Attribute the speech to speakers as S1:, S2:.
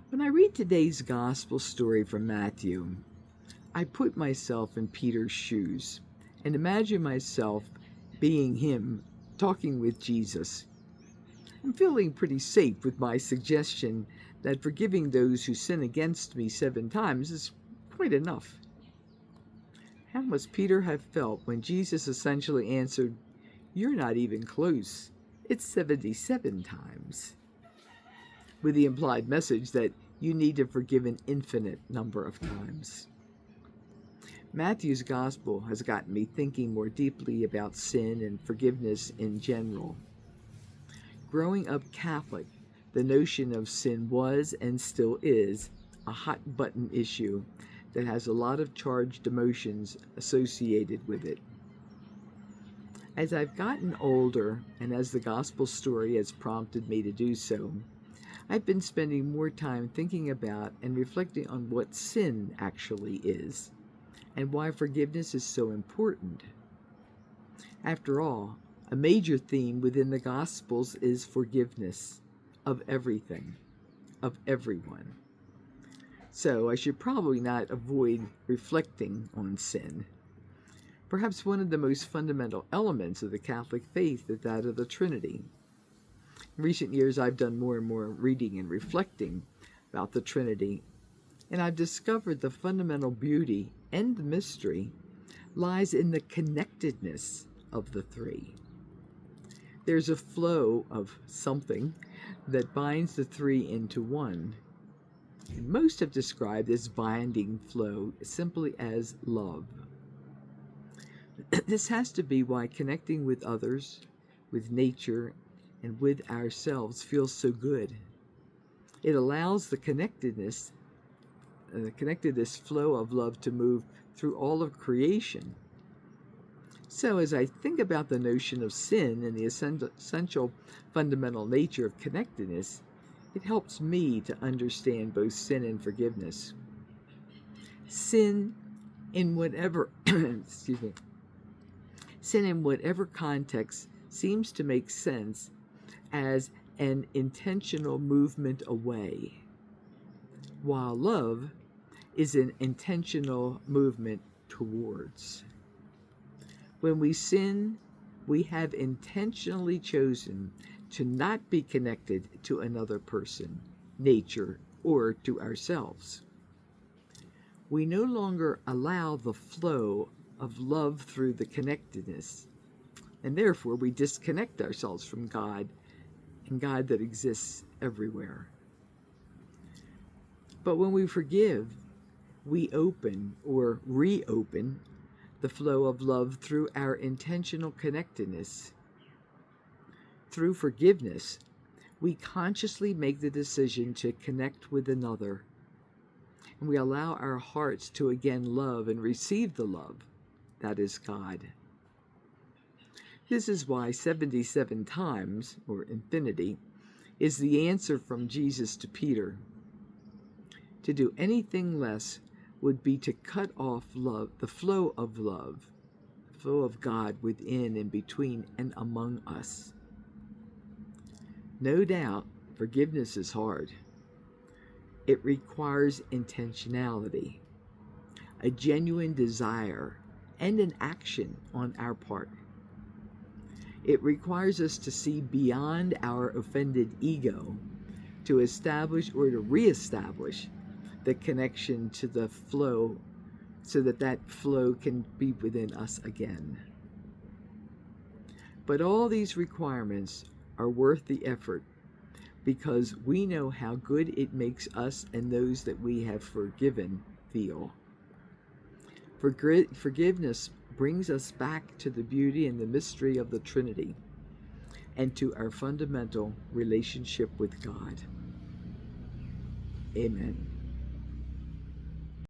S1: When I read today's gospel story from Matthew, I put myself in Peter's shoes and imagine myself being him talking with Jesus. I'm feeling pretty safe with my suggestion that forgiving those who sin against me 7 times is quite enough. How must Peter have felt when Jesus essentially answered, "You're not even close. It's 77 times," with the implied message that you need to forgive an infinite number of times. Matthew's gospel has gotten me thinking more deeply about sin and forgiveness in general. Growing up Catholic, the notion of sin was and still is a hot button issue that has a lot of charged emotions associated with it. As I've gotten older, and as the gospel story has prompted me to do so, I've been spending more time thinking about and reflecting on what sin actually is, and why forgiveness is so important. After all, a major theme within the Gospels is forgiveness of everything, of everyone. So I should probably not avoid reflecting on sin. Perhaps one of the most fundamental elements of the Catholic faith is that of the Trinity. In recent years, I've done more and more reading and reflecting about the Trinity, and I've discovered the fundamental beauty and the mystery lies in the connectedness of the three. There's a flow of something that binds the three into one. And most have described this binding flow simply as love. This has to be why connecting with others, with nature, and with ourselves feels so good. It allows the connectedness flow of love to move through all of creation. So as I think about the notion of sin and the essential fundamental nature of connectedness, it helps me to understand both sin and forgiveness. Sin in whatever sin in whatever context seems to make sense as an intentional movement away, while love is an intentional movement towards. When we sin, we have intentionally chosen to not be connected to another person, nature, or to ourselves. We no longer allow the flow of love through the connectedness, and therefore we disconnect ourselves from God and God that exists everywhere. But when we forgive, we open or reopen the flow of love through our intentional connectedness. Through forgiveness, we consciously make the decision to connect with another, and we allow our hearts to again love and receive the love that is God. This is why 77 times, or infinity, is the answer from Jesus to Peter. To do anything less would be to cut off love, the flow of love, the flow of God within and between and among us. No doubt, forgiveness is hard. It requires intentionality, a genuine desire, and an action on our part. It requires us to see beyond our offended ego to establish or to reestablish the connection to the flow so that that flow can be within us again. But all these requirements are worth the effort because we know how good it makes us and those that we have forgiven feel. Forgiveness brings us back to the beauty and the mystery of the Trinity and to our fundamental relationship with God. Amen.